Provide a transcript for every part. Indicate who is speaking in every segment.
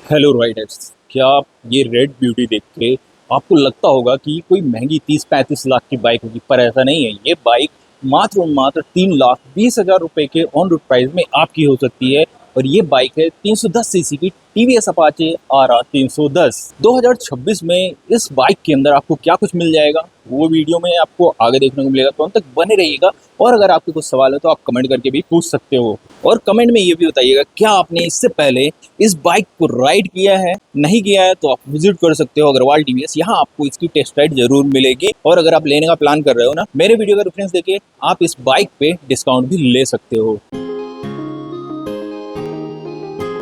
Speaker 1: Hello Riders, क्या आप ये रेड ब्यूटी देख के आपको लगता होगा कि कोई महंगी 30-35 लाख की बाइक होगी, पर ऐसा नहीं है। ये बाइक मात्र और मात्र 3,20,000 रुपए के ऑन रोड प्राइस में आपकी हो सकती है। और ये बाइक है 310 सीसी की टीवीएस अपाचे RR 310। 2026 में इस बाइक के अंदर आपको क्या कुछ मिल जाएगा वो वीडियो में आपको आगे देखने को मिलेगा, तो अंत तक बने रहिएगा। और अगर आपके कुछ सवाल है तो आप कमेंट करके भी पूछ सकते हो। और कमेंट में ये भी बताइएगा क्या आपने इससे पहले इस बाइक को राइड किया है। नहीं किया है तो आप विजिट कर सकते हो अग्रवाल टीवीएस, यहाँ आपको इसकी टेस्ट राइड जरूर मिलेगी। और अगर आप लेने का प्लान कर रहे हो ना, मेरे वीडियो का रेफरेंस देके आप इस बाइक पे डिस्काउंट भी ले सकते हो।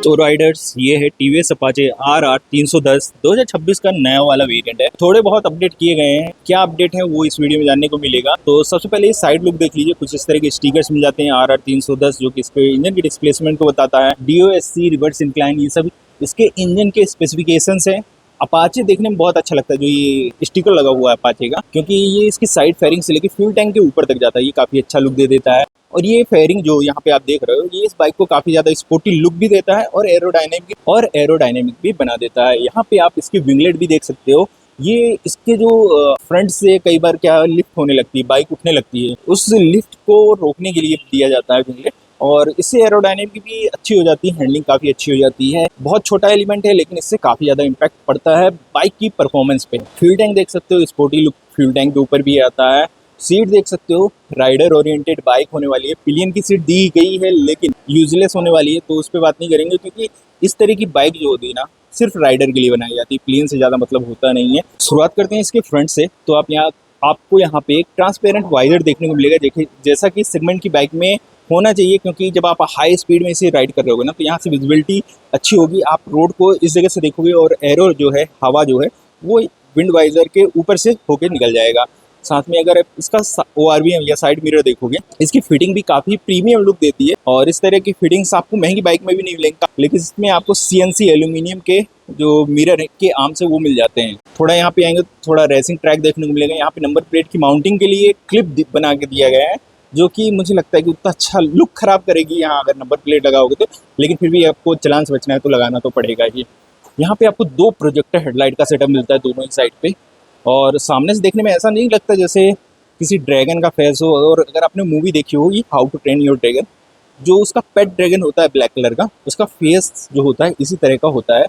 Speaker 1: तो राइडर्स, ये है टीवीएस अपाचे RR 310 2026 का नया वाला वेरिएंट है। थोड़े बहुत अपडेट किए गए हैं, क्या अपडेट है वो इस वीडियो में जानने को मिलेगा। तो सबसे पहले इस साइड लुक देख लीजिए, कुछ इस तरह के स्टिकर्स मिल जाते हैं RR 310, जो कि इसके इंजन की डिस्प्लेसमेंट को बताता है। DOSC रिवर्स इंक्लाइन, ये सब इसके इंजन के स्पेसिफिकेशंस हैं। अपाचे देखने में बहुत अच्छा लगता है जो ये स्टिकर लगा हुआ है अपाचे का, क्योंकि ये इसकी साइड फेयरिंग से लेकर फ्यूल टैंक के ऊपर तक जाता है। ये काफी अच्छा लुक दे देता है। और ये फेयरिंग जो यहाँ पे आप देख रहे हो, ये इस बाइक को काफी ज्यादा स्पोर्टी लुक भी देता है और एरोडायनेमिक भी बना देता है। यहाँ पे आप इसके विंगलेट भी देख सकते हो। ये इसके जो फ्रंट से कई बार क्या लिफ्ट होने लगती है, बाइक उठने लगती है, उस लिफ्ट को रोकने के लिए दिया जाता है विंगलेट। और इससे एरोडायनेमिक भी अच्छी हो जाती है, हैंडलिंग काफी अच्छी हो जाती है। बहुत छोटा एलिमेंट है लेकिन इससे काफी ज्यादा इम्पैक्ट पड़ता है बाइक की परफॉर्मेंस पे। फ्यूल टैंक देख सकते हो, स्पोर्टी लुक फ्यूल टैंक के ऊपर भी आता है। सीट देख सकते हो, राइडर ओरिएंटेड बाइक होने वाली है। पिलियन की सीट दी गई है लेकिन यूजलेस होने वाली है, तो उस पर बात नहीं करेंगे, क्योंकि इस तरह की बाइक जो होती है ना, सिर्फ राइडर के लिए बनाई जाती है। पिलियन से ज्यादा मतलब होता नहीं है। शुरुआत करते हैं इसके फ्रंट से। तो आपको यहाँ पे एक ट्रांसपेरेंट वाइजर देखने को मिलेगा, देखिए जैसा कि सेगमेंट की बाइक में होना चाहिए, क्योंकि जब आप हाई स्पीड में इसे राइड कर रहे होगे ना, तो यहाँ से विजिबिलिटी अच्छी होगी। आप रोड को इस जगह से देखोगे और एरो जो है, हवा जो है, वो विंड वाइजर के ऊपर से होके निकल जाएगा। साथ में अगर आप इसका ORVM या साइड मिरर देखोगे, इसकी फिटिंग भी काफी प्रीमियम लुक देती है। और इस तरह की फिटिंग्स आपको महंगी बाइक में भी नहीं मिलेंगे, लेकिन इसमें आपको CNC एल्यूमिनियम के जो मिरर है के आर्म से वो मिल जाते हैं। थोड़ा यहाँ पे आएंगे तो थोड़ा रेसिंग ट्रैक देखने को मिलेगा। यहाँ पे नंबर प्लेट की माउंटिंग के लिए क्लिप बना के दिया गया है, जो कि मुझे लगता है कि उतना अच्छा लुक खराब करेगी यहाँ अगर नंबर प्लेट लगाओगे तो, लेकिन फिर भी आपको चालान से बचना है तो लगाना तो पड़ेगा ही। यहाँ पे आपको 2 प्रोजेक्टर हेडलाइट का सेटअप मिलता है दोनों ही साइड पे। और सामने से देखने में ऐसा नहीं लगता जैसे किसी ड्रैगन का फेस हो। और अगर आपने मूवी देखी हो, ये how to train your dragon, जो उसका पेट ड्रैगन होता है ब्लैक कलर का, उसका फेस जो होता है इसी तरह का होता है।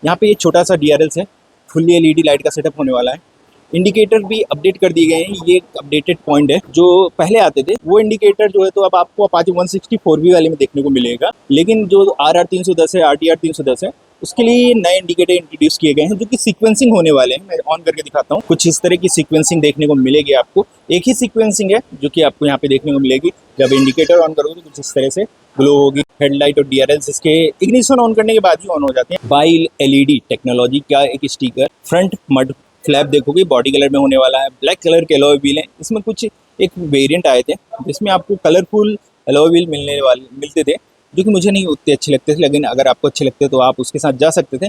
Speaker 1: यहाँ पे ये छोटा सा DRLs है, फुल्ली LED लाइट का सेटअप होने वाला है। इंडिकेटर भी अपडेट कर दिए गए हैं, ये एक अपडेटेड पॉइंट है। जो पहले आते थे वो इंडिकेटर जो है तो अब आपको अपाचे 164V वाले में देखने को मिलेगा, लेकिन जो RR 310 है, RTR 310 है, उसके लिए नए इंडिकेटर इंट्रोड्यूस किए गए हैं जो कि सीक्वेंसिंग होने वाले हैं। मैं ऑन करके दिखाता हूँ। कुछ इस तरह की सीक्वेंसिंग देखने को मिलेगी आपको। एक ही सीक्वेंसिंग है जो कि आपको यहाँ पे देखने को मिलेगी। जब इंडिकेटर ऑन करोगे तो कुछ इस तरह से ग्लो होगी। हेडलाइट और DRLs इसके इग्निशन ऑन करने के बाद ही ऑन हो जाते हैं। बाई LED टेक्नोलॉजी का एक स्टिकर। फ्रंट मड फ्लैप देखोगे बॉडी कलर में होने वाला है। ब्लैक कलर के अलॉय व्हील है। इसमें कुछ एक वेरिएंट आए थे जिसमें आपको कलरफुल अलॉय व्हील मिलते थे, जो कि मुझे नहीं उतने अच्छे लगते थे, लेकिन अगर आपको अच्छे लगते तो आप उसके साथ जा सकते थे।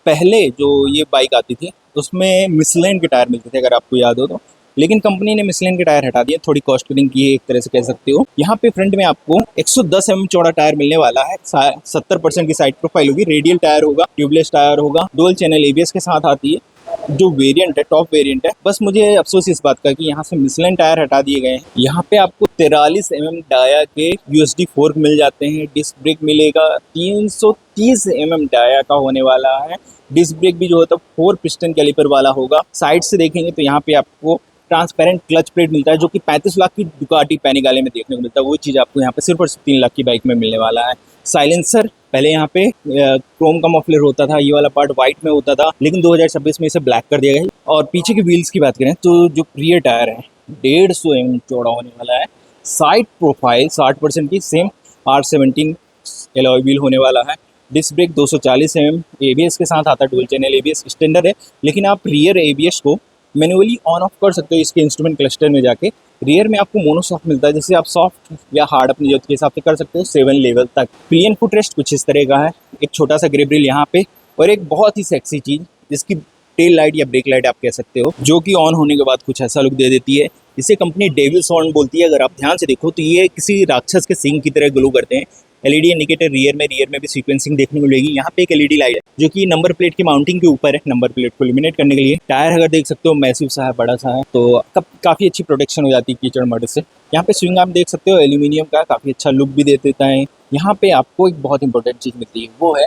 Speaker 1: पहले जो ये बाइक आती थी उसमें मिशेलिन के टायर मिलते थे, अगर आपको याद हो तो, लेकिन कंपनी ने मिशेलिन के टायर हटा दिए, थोड़ी कॉस्ट कटिंग की है एक तरह से कह सकते हो। यहाँ पे फ्रंट में आपको 110 mm चौड़ा टायर मिलने वाला है। 70% की साइड प्रोफाइल होगी। रेडियल टायर होगा, ट्यूबलेस टायर होगा, डुअल चैनल ABS के साथ आती है। जो वेरिएंट है टॉप वेरिएंट है। बस मुझे अफसोस इस बात का कि यहाँ से मिशेलिन टायर हटा दिए गए हैं। यहाँ पे आपको 43 mm डाया के USD फोर्क मिल जाते हैं। डिस्क ब्रेक मिलेगा, 330 mm डाया का होने वाला है। डिस्क ब्रेक भी जो होता है 4 पिस्टन कैलिपर वाला होगा। साइड से देखेंगे तो यहाँ पे आपको ट्रांसपेरेंट क्लच प्लेट मिलता है, जो कि 35 लाख की डुकाटी पैनिगाले में देखने को मिलता है। वो चीज़ आपको यहाँ पे सिर्फ और 3 लाख की बाइक में मिलने वाला है। साइलेंसर, पहले यहाँ पे क्रोम का मफलर होता था, ये वाला पार्ट व्हाइट में होता था, लेकिन 2026 में इसे ब्लैक कर दिया गया। और पीछे की व्हील्स की बात करें तो जो रियर टायर है 150 mm चौड़ा होने वाला है। साइड प्रोफाइल 60% की सेम R17 एलॉय व्हील होने वाला है। डिस्क ब्रेक 240 mm ABS के साथ आता है। डुअल चैनल ABS स्टैंडर्ड है, लेकिन आप रियर ABS को मैनुअली ऑन ऑफ कर सकते हो इसके इंस्ट्रूमेंट क्लस्टर में जाके। रियर में आपको मोनोसॉफ्ट मिलता है, जैसे आप सॉफ्ट या हार्ड अपनी जरूरत के हिसाब से कर सकते हो 7 लेवल तक। पिलियन फुट रेस्ट कुछ इस तरह का है। एक छोटा सा ग्रे ग्रिल यहाँ पे, और एक बहुत ही सेक्सी चीज़ जिसकी टेल लाइट या ब्रेक लाइट आप कह सकते हो, जो कि ऑन होने के बाद कुछ ऐसा लुक दे देती है। इसे कंपनी डेविल्स हॉर्न बोलती है। अगर आप ध्यान से देखो तो ये किसी राक्षस के सींग की तरह ग्लो करते हैं। एलईडी इंडिकेटर रियर में भी सीक्वेंसिंग देखने को मिलेगी। यहाँ पे एक एलईडी लाइट है जो कि नंबर प्लेट की माउंटिंग के ऊपर है, नंबर प्लेट को इल्यूमिनेट करने के लिए। टायर अगर देख सकते हो मैसिव सा है, बड़ा सा है, तो काफ़ी अच्छी प्रोटेक्शन हो जाती है कीचड़ मड से। यहाँ पे स्विंग आर्म देख सकते हो एल्यूमिनियम का, काफ़ी अच्छा लुक भी दे देता है। यहाँ पे आपको एक बहुत इंपॉर्टेंट चीज़ मिलती है, वो है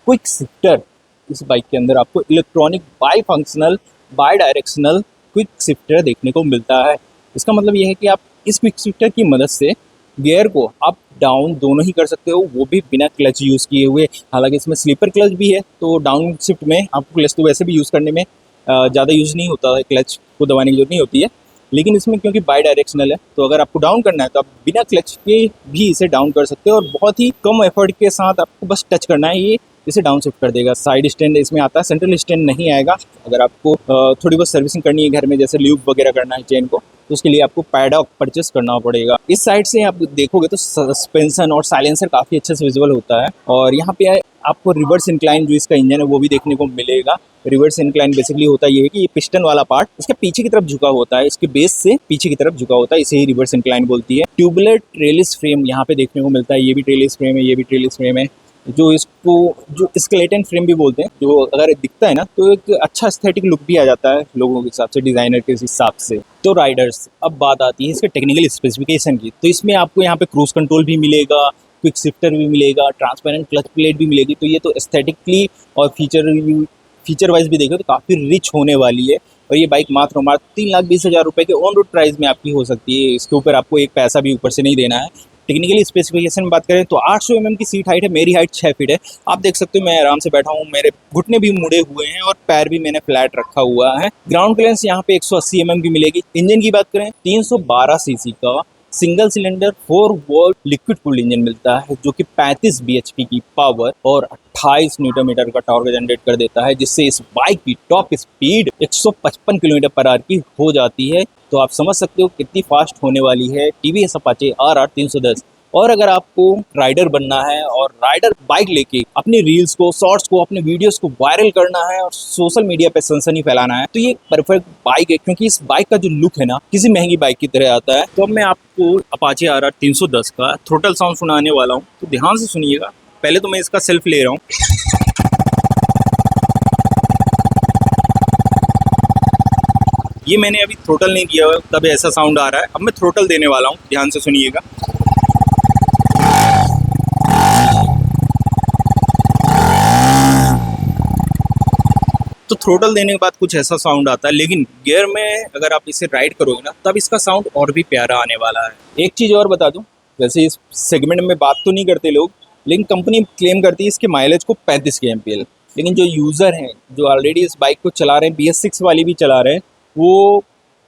Speaker 1: क्विक शिफ्टर। इस बाइक के अंदर आपको electronic by functional by directional quick shifter देखने को मिलता है। इसका मतलब यह है कि आप इस क्विक शिफ्टर की मदद से गियर को अप डाउन दोनों ही कर सकते हो, वो भी बिना क्लच यूज़ किए हुए। हालांकि इसमें स्लीपर क्लच भी है, तो डाउन शिफ्ट में आपको क्लच तो वैसे भी यूज़ करने में ज़्यादा यूज़ नहीं होता है, क्लच को दबाने की जरूरत नहीं होती है। लेकिन इसमें क्योंकि बाई डायरेक्शनल है, तो अगर आपको डाउन करना है तो आप बिना क्लच के भी इसे डाउन कर सकते हो और बहुत ही कम एफर्ट के साथ आपको बस टच करना है, ये इसे डाउन शिफ्ट कर देगा। साइड स्टैंड इसमें आता है, सेंट्रल स्टैंड नहीं आएगा। अगर आपको थोड़ी बहुत सर्विसिंग करनी है घर में, जैसे ल्यूब वगैरह करना है चेन को, तो उसके लिए आपको पैडॉक परचेस करना पड़ेगा। इस साइड से आप देखोगे तो सस्पेंशन और साइलेंसर काफ़ी अच्छे से विजुअल होता है। और यहाँ पे आपको रिवर्स इंक्लाइन जो इसका इंजन है वो भी देखने को मिलेगा। रिवर्स इंक्लाइन बेसिकली होता ये है कि ये पिस्टन वाला पार्ट इसके पीछे की तरफ झुका होता है, इसके बेस से पीछे की तरफ झुका होता है, इसे ही रिवर्स इंक्लाइन बोलती है। ट्यूबुलर ट्रेलिस फ्रेम यहाँ पे देखने को मिलता है, ये भी ट्रेलिस फ्रेम है, ये भी ट्रेलिस फ्रेम है, जो इसको जो स्केलेटन फ्रेम भी बोलते हैं। जो अगर दिखता है ना तो एक अच्छा एस्थेटिक लुक भी आ जाता है लोगों के हिसाब से, डिजाइनर के हिसाब से। तो राइडर्स, अब बात आती है इसके टेक्निकल स्पेसिफिकेशन की। तो इसमें आपको यहाँ पे क्रूज कंट्रोल भी मिलेगा, क्विक शिफ्टर भी मिलेगा, ट्रांसपेरेंट क्लच प्लेट भी मिलेगी। तो ये तो एस्थेटिकली और फीचर वाइज भी देखो तो काफ़ी रिच होने वाली है। और ये बाइक मात्र 3,20,000 रुपये के ऑन रोड प्राइस में आपकी हो सकती है। इसके ऊपर आपको एक पैसा भी ऊपर से नहीं देना है। टेक्निकली स्पेसिफिकेशन में बात करें तो 800 mm की सीट हाइट है, मेरी हाइट 6 फीट है। आप देख सकते हो मैं आराम से बैठा हूँ, मेरे घुटने भी मुड़े हुए हैं और पैर भी मैंने फ्लैट रखा हुआ है। ग्राउंड क्लियरेंस यहाँ पे 180 mm की मिलेगी। इंजन की बात करें 312 सीसी का single cylinder 4 volt liquid cooled engine मिलता है, जो कि 35 bhp की पावर और 28 न्यूटन मीटर का टॉर्क जनरेट कर देता है, जिससे इस बाइक की टॉप स्पीड 155 किलोमीटर/आवर की हो जाती है। तो आप समझ सकते हो कितनी फास्ट होने वाली है टीवीएस अपाचे RR 310। और अगर आपको राइडर बनना है और राइडर बाइक लेके अपनी रील्स को, शॉर्ट्स को, अपने वीडियोस को वायरल करना है और सोशल मीडिया पे सनसनी फैलाना है, तो ये परफेक्ट बाइक है। क्योंकि इस बाइक का जो लुक है ना, किसी महंगी बाइक की तरह आता है। तो अब मैं आपको अपाचे RR 310 का थ्रोटल साउंड सुनाने वाला हूँ, तो ध्यान से सुनिएगा। पहले तो मैं इसका सेल्फ ले रहा हूँ। ये मैंने अभी थ्रोटल नहीं दिया है, तब ऐसा साउंड आ रहा है। अब मैं थ्रोटल देने वाला हूँ, ध्यान से सुनिएगा। तो थ्रोटल देने के बाद कुछ ऐसा साउंड आता है, लेकिन गियर में अगर आप इसे राइड करोगे ना, तब इसका साउंड और भी प्यारा आने वाला है। एक चीज़ और बता दूं, वैसे इस सेगमेंट में बात तो नहीं करते लोग, लेकिन कंपनी क्लेम करती है इसके माइलेज को 35 के एमपीएल। लेकिन जो यूज़र हैं, जो ऑलरेडी इस बाइक को चला रहे हैं, BS6 वाली भी चला रहे हैं, वो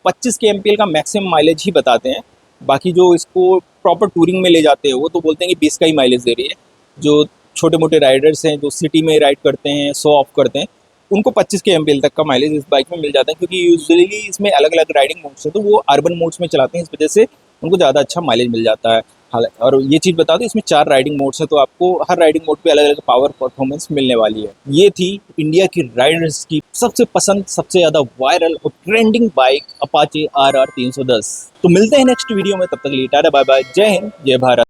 Speaker 1: 25 के एमपीएल का मैक्सिमम माइलेज ही बताते हैं। बाकी जो इसको प्रॉपर टूरिंग में ले जाते हैं, वो तो बोलते हैं कि 20 का ही माइलेज दे रही है। जो छोटे मोटे राइडर्स हैं, जो सिटी में राइड करते हैं, शो ऑफ करते हैं, उनको 25 के एमपीएल तक का माइलेज इस बाइक में मिल जाता है। क्योंकि यूजुअली इसमें अलग अलग राइडिंग मोड्स हैं, तो वो अर्बन मोड्स में चलाते हैं, इस वजह से उनको ज़्यादा अच्छा माइलेज मिल जाता है। और ये चीज़ बता दो, इसमें 4 राइडिंग मोड्स हैं, तो आपको हर राइडिंग मोड पे अलग अलग पावर परफॉर्मेंस मिलने वाली है। ये थी इंडिया की राइडर्स की सबसे पसंद, सबसे ज़्यादा वायरल और ट्रेंडिंग बाइक अपाचे RR 310। तो मिलते हैं नेक्स्ट वीडियो में, तब तक के लिए टाटा बाय बाय, जय हिंद, जय भारत।